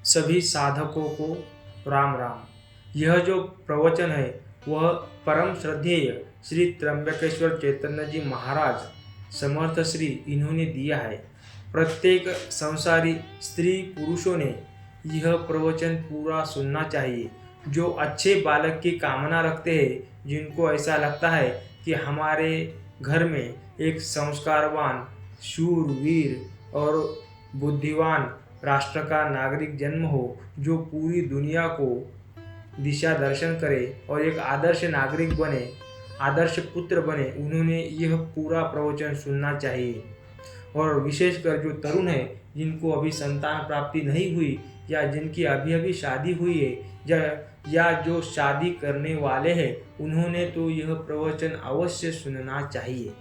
सभी साधकों को राम राम। यह जो प्रवचन है वह परम श्रद्धेय श्री त्र्यंबकेश्वर चैतन्य जी महाराज समर्थ श्री इन्होंने दिया है। प्रत्येक संसारी स्त्री पुरुषों ने यह प्रवचन पूरा सुनना चाहिए। जो अच्छे बालक की कामना रखते हैं, जिनको ऐसा लगता है कि हमारे घर में एक संस्कारवान, शूरवीर और बुद्धिवान राष्ट्र का नागरिक जन्म हो, जो पूरी दुनिया को दिशा दर्शन करे और एक आदर्श नागरिक बने, आदर्श पुत्र बने, उन्होंने यह पूरा प्रवचन सुनना चाहिए। और विशेषकर जो तरुण है, जिनको अभी संतान प्राप्ति नहीं हुई या जिनकी अभी अभी शादी हुई है या जो शादी करने वाले हैं, उन्होंने तो यह प्रवचन अवश्य सुनना चाहिए।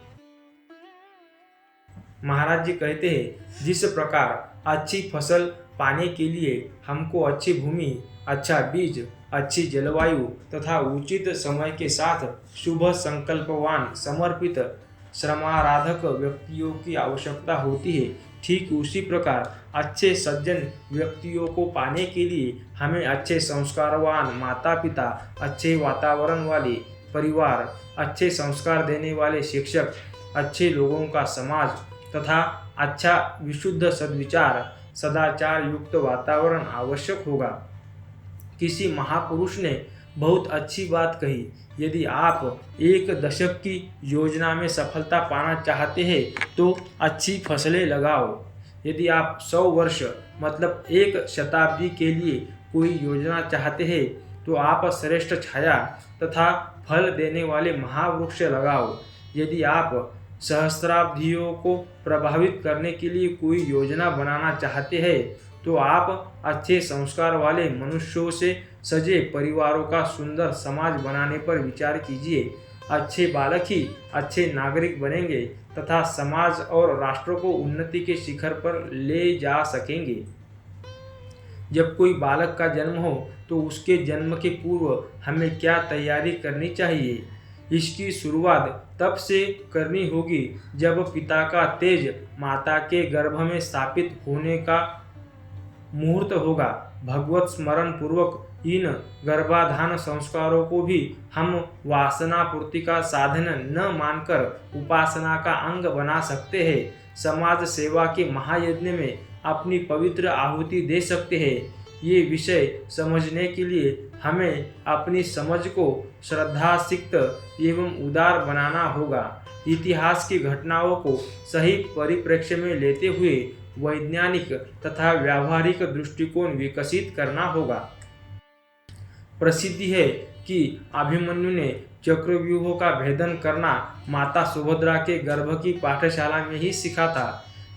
महाराज जी कहते हैं, जिस प्रकार अच्छी फसल पाने के लिए हमको अच्छी भूमि, अच्छा बीज, अच्छी जलवायु तथा उचित समय के साथ शुभ संकल्पवान, समर्पित, श्रमाराधक व्यक्तियों की आवश्यकता होती है, ठीक उसी प्रकार अच्छे सज्जन व्यक्तियों को पाने के लिए हमें अच्छे संस्कारवान माता पिता, अच्छे वातावरण वाले परिवार, अच्छे संस्कार देने वाले शिक्षक, अच्छे लोगों का समाज तथा अच्छा विशुद्ध सद्विचार, सदाचार युक्त वातावरण आवश्यक होगा। किसी महापुरुष ने बहुत अच्छी बात कही, यदि आप एक दशक की योजना में सफलता पाना चाहते हैं तो अच्छी फसलें लगाओ। यदि आप 100 वर्ष मतलब एक शताब्दी के लिए कोई योजना चाहते हैं तो आप श्रेष्ठ छाया तथा फल देने वाले महावृक्ष लगाओ। यदि आप सहस्राब्दियों को प्रभावित करने के लिए कोई योजना बनाना चाहते हैं तो आप अच्छे संस्कार वाले मनुष्यों से सजे परिवारों का सुंदर समाज बनाने पर विचार कीजिए। अच्छे बालक ही अच्छे नागरिक बनेंगे तथा समाज और राष्ट्र को उन्नति के शिखर पर ले जा सकेंगे। जब कोई बालक का जन्म हो तो उसके जन्म के पूर्व हमें क्या तैयारी करनी चाहिए? इसकी शुरुआत तब से करनी होगी जब पिता का तेज माता के गर्भ में स्थापित होने का मुहूर्त होगा। भगवत स्मरण पूर्वक इन गर्भाधान संस्कारों को भी हम वासना पूर्ति का साधन न मानकर उपासना का अंग बना सकते हैं। समाज सेवा के महायज्ञ में अपनी पवित्र आहुति दे सकते हैं। ये विषय समझने के लिए हमें अपनी समझ को श्रद्धासिक्त एवं उदार बनाना होगा। इतिहास की घटनाओं को सही परिप्रेक्ष्य में लेते हुए वैज्ञानिक तथा व्यावहारिक दृष्टिकोण विकसित करना होगा। प्रसिद्धि है कि अभिमन्यु ने चक्रव्यूहों का भेदन करना माता सुभद्रा के गर्भ की पाठशाला में ही सीखा था।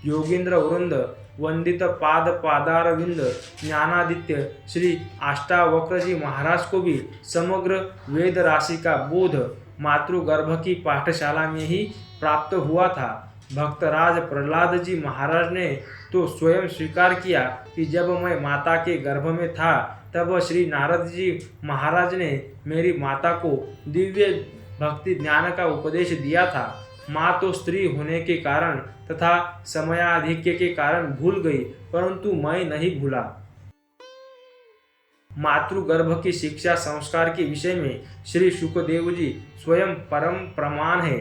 योगेंद्र वृंद वंदित पाद पादारविंद ज्ञानादित्य श्री अष्टावक्र जी महाराज को भी समग्र वेद राशि का बोध मातृगर्भ की पाठशाला में ही प्राप्त हुआ था। भक्तराज प्रहलाद जी महाराज ने तो स्वयं स्वीकार किया कि जब मैं माता के गर्भ में था तब श्री नारद जी महाराज ने मेरी माता को दिव्य भक्ति ज्ञान का उपदेश दिया था। माँ तो स्त्री होने के कारण तथा समयाधिक्य के कारण भूल गई, परंतु मैं नहीं भूला। मातृगर्भ की शिक्षा संस्कार के विषय में श्री शुकदेव जी स्वयं परम प्रमाण है।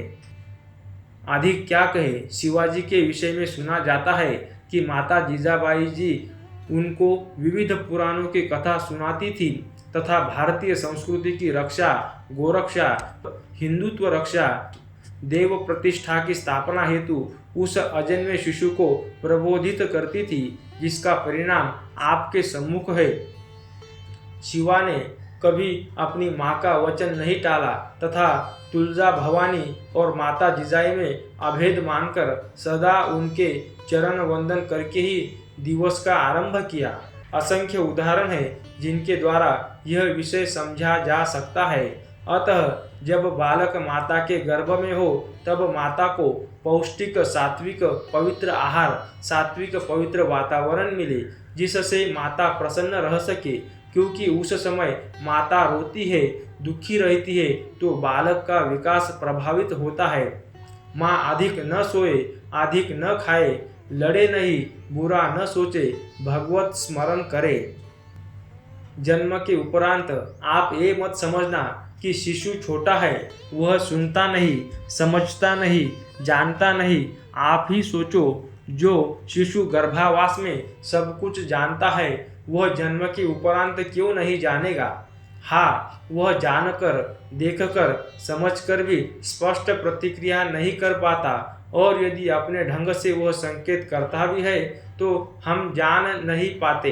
अधिक क्या कहे, शिवाजी के विषय में सुना जाता है कि माता जीजाबाई जी उनको विविध पुराणों की कथा सुनाती थी तथा भारतीय संस्कृति की रक्षा, गोरक्षा, हिंदुत्व रक्षा, देव प्रतिष्ठा की स्थापना हेतु उस अजन्मे शिशु को प्रबोधित करती थी, जिसका परिणाम आपके सम्मुख है। शिवा ने कभी अपनी माँ का वचन नहीं टाला तथा तुलजा भवानी और माता जिजाई में अभेद मानकर सदा उनके चरण वंदन करके ही दिवस का आरंभ किया। असंख्य उदाहरण हैं जिनके द्वारा यह विषय समझा जा सकता है। अतः जब बालक माता के गर्भ में हो तब माता को पौष्टिक सात्विक पवित्र आहार, सात्विक पवित्र वातावरण मिले, जिससे माता प्रसन्न रह सके, क्योंकि उस समय माता रोती है, दुखी रहती है तो बालक का विकास प्रभावित होता है। माँ अधिक न सोए, अधिक न खाए, लड़े नहीं, बुरा न सोचे, भगवत स्मरण करे। जन्म के उपरांत आप ये मत समझना कि शिशु छोटा है, वह सुनता नहीं, समझता नहीं, जानता नहीं। आप ही सोचो, जो शिशु गर्भावास में सब कुछ जानता है, वह जन्म के उपरांत क्यों नहीं जानेगा? हाँ, वह जानकर, देखकर, समझकर भी स्पष्ट प्रतिक्रिया नहीं कर पाता, और यदि अपने ढंग से वह संकेत करता भी है तो हम जान नहीं पाते।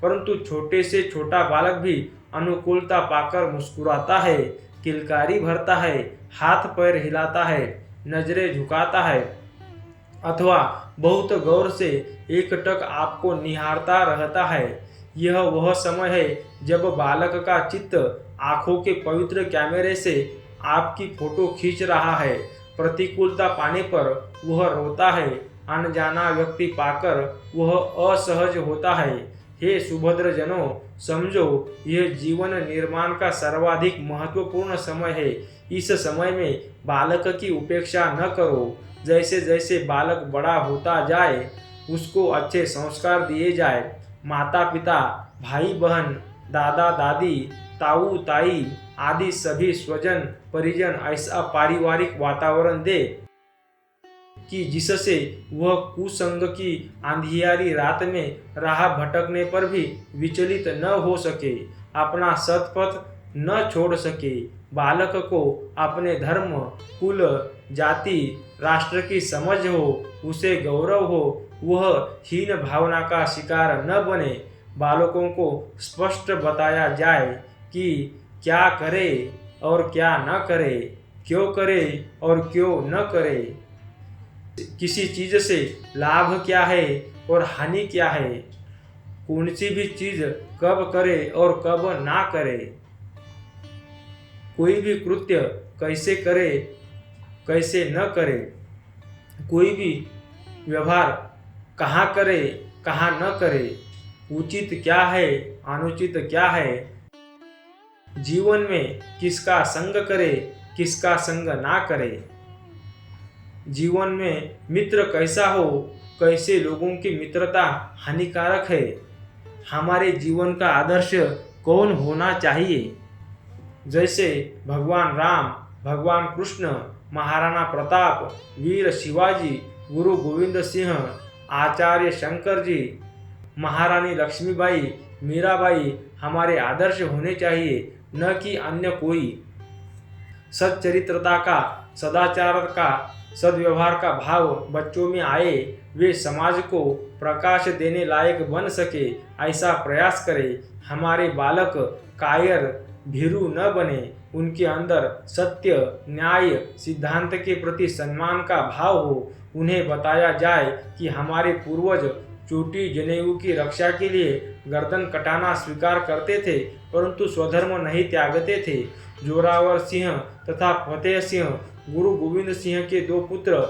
परंतु छोटे से छोटा बालक भी अनुकूलता पाकर मुस्कुराता है, किलकारी भरता है, हाथ पैर हिलाता है, नजरें झुकाता है, अथवा बहुत गौर से एकटक आपको निहारता रहता है। यह वह समय है जब बालक का चित्त आंखों के पवित्र कैमरे से आपकी फोटो खींच रहा है। प्रतिकूलता पाने पर वह रोता है, अनजाना व्यक्ति पाकर वह असहज होता है। हे सुभद्र जनों, समझो, यह जीवन निर्माण का सर्वाधिक महत्वपूर्ण समय है। इस समय में बालक की उपेक्षा न करो। जैसे जैसे बालक बड़ा होता जाए, उसको अच्छे संस्कार दिए जाए। माता पिता, भाई बहन, दादा दादी, ताऊ ताई आदि सभी स्वजन परिजन ऐसा पारिवारिक वातावरण दे कि जिससे वह कुसंग की अंधियारी रात में राह भटकने पर भी विचलित न हो सके, अपना सत्पथ न छोड़ सके। बालक को अपने धर्म, कुल, जाति, राष्ट्र की समझ हो, उसे गौरव हो, वह हीन भावना का शिकार न बने। बालकों को स्पष्ट बताया जाए कि क्या करे और क्या न करे, क्यों करे और क्यों न करे, किसी चीज से लाभ क्या है और हानि क्या है, कौन सी भी चीज कब करे और कब ना करे, कोई भी कृत्य कैसे करे कैसे न करे, कोई भी व्यवहार कहाँ करे कहाँ न करे, उचित क्या है अनुचित क्या है, जीवन में किसका संग करे किसका संग ना करे, जीवन में मित्र कैसा हो, कैसे लोगों की मित्रता हानिकारक है, हमारे जीवन का आदर्श कौन होना चाहिए। जैसे भगवान राम, भगवान कृष्ण, महाराणा प्रताप, वीर शिवाजी, गुरु गोविंद सिंह, आचार्य शंकर जी, महारानी लक्ष्मीबाई, मीराबाई हमारे आदर्श होने चाहिए, न कि अन्य कोई। सच्चरित्रता का, सदाचार का, सद्व्यवहार का भाव बच्चों में आए, वे समाज को प्रकाश देने लायक बन सके, ऐसा प्रयास करें। हमारे बालक कायर, भीरू न बने, उनके अंदर सत्य, न्याय, सिद्धांत के प्रति सम्मान का भाव हो। उन्हें बताया जाए कि हमारे पूर्वज चोटी जनेऊ की रक्षा के लिए गर्दन कटाना स्वीकार करते थे, परंतु स्वधर्म नहीं त्यागते थे। जोरावर सिंह तथा फतेह सिंह, गुरु गोविंद सिंह के दो पुत्र,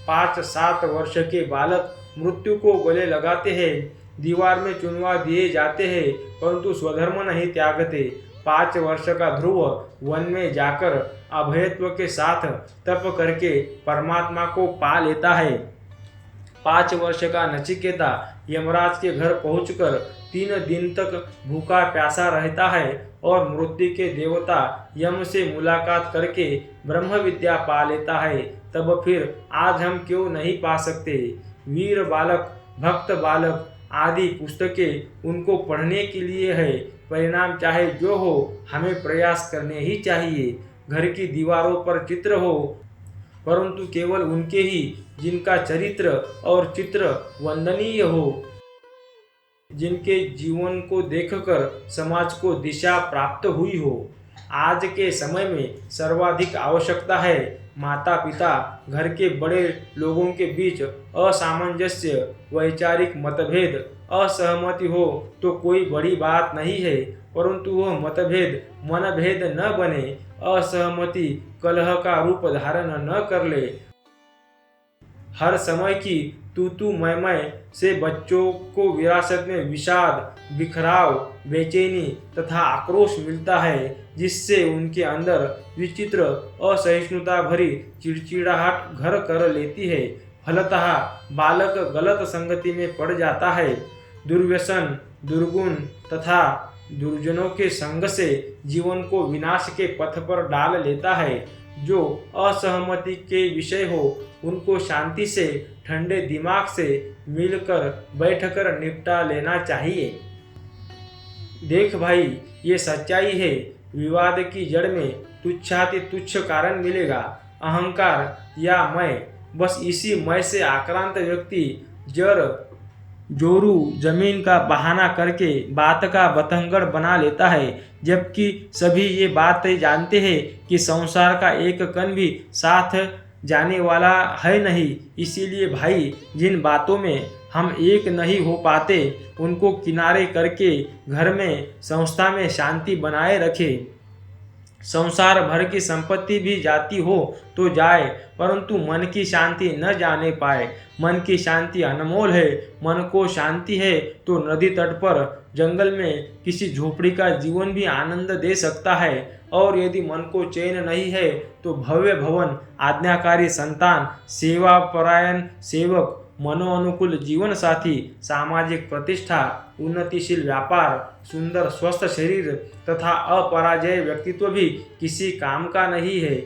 5-7 वर्ष के बालक मृत्यु को गले लगाते हैं, दीवार में चुनवा दिए जाते हैं, परंतु स्वधर्म नहीं त्यागते। 5 वर्ष का ध्रुव वन में जाकर अभयत्व के साथ तप करके परमात्मा को पा लेता है। 5 वर्ष का नचिकेता यमराज के घर पहुंचकर 3 दिन तक भूखा प्यासा रहता है और मृत्यु के देवता यम से मुलाकात करके ब्रह्म विद्या पा लेता है। तब फिर आज हम क्यों नहीं पा सकते? वीर बालक, भक्त बालक आदि पुस्तकें उनको पढ़ने के लिए है। परिणाम चाहे जो हो, हमें प्रयास करने ही चाहिए। घर की दीवारों पर चित्र हो, परंतु केवल उनके ही जिनका चरित्र और चित्र वंदनीय हो, जिनके जीवन को देखकर समाज को दिशा प्राप्त हुई हो। आज के समय में सर्वाधिक आवश्यकता है माता पिता, घर के बड़े लोगों के बीच असामंजस्य, वैचारिक मतभेद, असहमति हो तो कोई बड़ी बात नहीं है, परंतु वह मतभेद मनभेद न बने, असहमति कलह का रूप धारण न कर ले। हर समय की तू मैं से बच्चों को विरासत में विषाद, बिखराव, बेचैनी तथा आक्रोश मिलता है, जिससे उनके अंदर विचित्र असहिष्णुता भरी चिड़चिड़ाहट घर कर लेती है। फलतः बालक गलत संगति में पड़ जाता है। दुर्व्यसन, दुर्गुण तथा दुर्जनों के संग से जीवन को विनाश के पथ पर डाल लेता है। जो असहमति के विषय हो उनको शांति से ठंडे दिमाग से मिलकर बैठकर निपटा लेना चाहिए। देख भाई, ये सच्चाई है। विवाद की जड़ में तुच्छाति तुच्छ कारण मिलेगा, अहंकार या मैं। बस इसी मैं से आक्रांत व्यक्ति जड़ जोरू जमीन का बहाना करके बात का बतंगड़ बना लेता है, जबकि सभी ये बात जानते हैं कि संसार का एक कण भी साथ जाने वाला है नहीं। इसीलिए भाई, जिन बातों में हम एक नहीं हो पाते उनको किनारे करके घर में, संस्था में शांति बनाए रखें। संसार भर की संपत्ति भी जाती हो तो जाए, परंतु मन की शांति न जाने पाए। मन की शांति अनमोल है। मन को शांति है तो नदी तट पर, जंगल में, किसी झोपड़ी का जीवन भी आनंद दे सकता है। और यदि मन को चैन नहीं है तो भव्य भवन, आज्ञाकारी संतान, सेवा परायण सेवक, मनोअनुकूल जीवन साथी, सामाजिक प्रतिष्ठा, उन्नतिशील व्यापार, सुंदर स्वस्थ शरीर तथा अपराजय व्यक्तित्व भी किसी काम का नहीं है।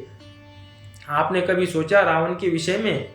आपने कभी सोचा रावण के विषय में?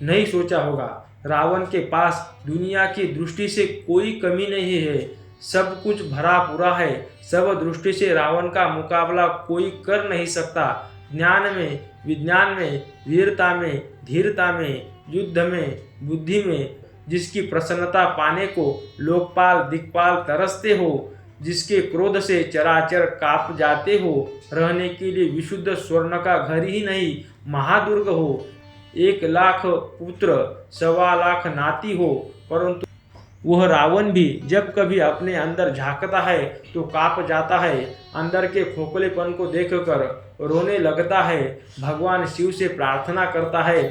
नहीं सोचा होगा। रावण के पास दुनिया की दृष्टि से कोई कमी नहीं है, सब कुछ भरा पूरा है। सब दृष्टि से रावण का मुकाबला कोई कर नहीं सकता। ज्ञान में, विज्ञान में, वीरता में, धीरता में, युद्ध में, बुद्धि में, जिसकी प्रसन्नता पाने को लोकपाल दिक्पाल तरसते हो, जिसके क्रोध से चराचर कांप जाते हो, रहने के लिए विशुद्ध स्वर्ण का घर ही नहीं महादुर्ग हो, 1,00,000 पुत्र, 1,25,00,000 नाती हो, परंतु वह रावण भी जब कभी अपने अंदर झांकता है तो कांप जाता है। अंदर के खोखलेपन को देखकर रोने लगता है। भगवान शिव से प्रार्थना करता है,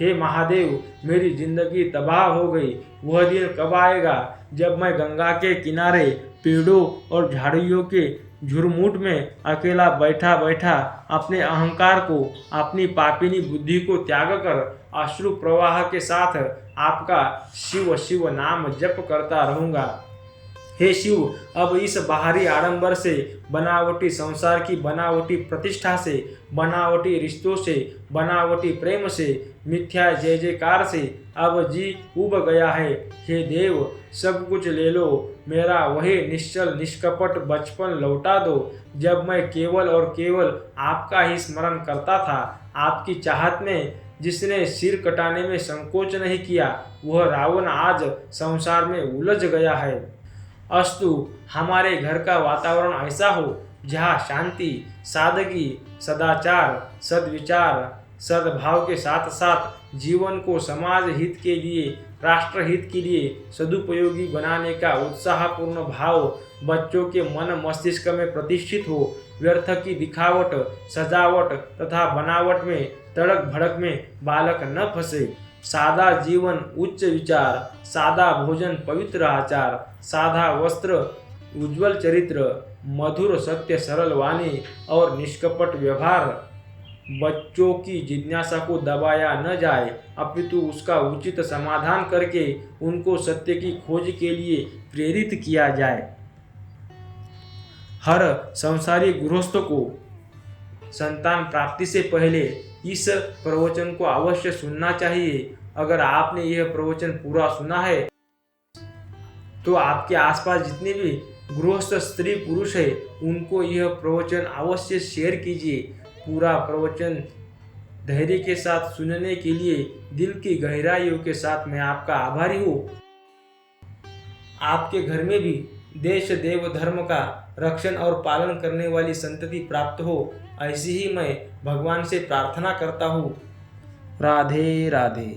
हे महादेव, मेरी जिंदगी तबाह हो गई। वह दिन कब आएगा जब मैं गंगा के किनारे पेड़ों और झाड़ियों के झुरमुट में अकेला बैठा बैठा अपने अहंकार को, अपनी पापिनी बुद्धि को त्याग कर अश्रु प्रवाह के साथ आपका शिव शिव नाम जप करता रहूँगा। हे शिव, अब इस बाहरी आडंबर से, बनावटी संसार की बनावटी प्रतिष्ठा से, बनावटी रिश्तों से, बनावटी प्रेम से, मिथ्या जय जयकार से अब जी उब गया है। हे देव, सब कुछ ले लो, मेरा वही निश्चल निष्कपट बचपन लौटा दो, जब मैं केवल और केवल आपका ही स्मरण करता था। आपकी चाहत में जिसने सिर कटाने में संकोच नहीं किया, वह रावण आज संसार में उलझ गया है। अस्तु हमारे घर का वातावरण ऐसा हो जहाँ शांति, सादगी, सदाचार, सद्विचार, सद्भाव के साथ साथ जीवन को समाज हित के लिए, राष्ट्र हित के लिए सदुपयोगी बनाने का उत्साहपूर्ण भाव बच्चों के मन मस्तिष्क में प्रतिष्ठित हो। व्यर्थ की दिखावट, सजावट तथा बनावट में, तड़क भड़क में बालक न फंसे। सादा जीवन उच्च विचार, सादा भोजन पवित्र आचार, सादा वस्त्र उज्जवल चरित्र, मधुर सत्य सरल वाणी और निष्कपट व्यवहार। बच्चों की जिज्ञासा को दबाया न जाए, अपितु उसका उचित समाधान करके उनको सत्य की खोज के लिए प्रेरित किया जाए। हर संसारी गृहस्थ को संतान प्राप्ति से पहले इस प्रवचन को अवश्य सुनना चाहिए। अगर आपने यह प्रवचन पूरा सुना है तो आपके आसपास जितने भी गृहस्थ स्त्री पुरुष है उनको यह प्रवचन अवश्य शेयर कीजिए। पूरा प्रवचन धैर्य के साथ सुनने के लिए दिल की गहराइयों के साथ मैं आपका आभारी हूँ। आपके घर में भी देश देव धर्म का रक्षण और पालन करने वाली संतति प्राप्त हो, ऐसी ही मैं भगवान से प्रार्थना करता हूँ। राधे राधे।